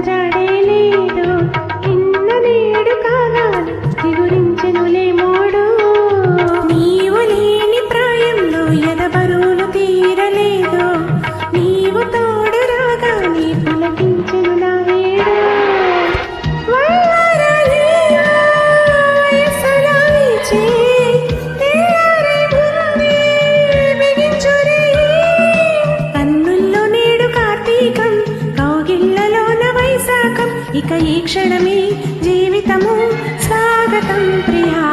జాడే లేదు నిన్న నేడు కాగాలి దిగురించెనులే మోడు నీవు లేని ప్రాయంలో ఎదబరువులు తీరలేదు నీవు తోడు రాగానే పులకించెను నా ఏడు కన్నుల్లో నేడు కార్తీకం కౌగిళ్లలోన వైశాఖం ఇక ఈ క్షణమే జీవితము స్వాగతం ప్రియా.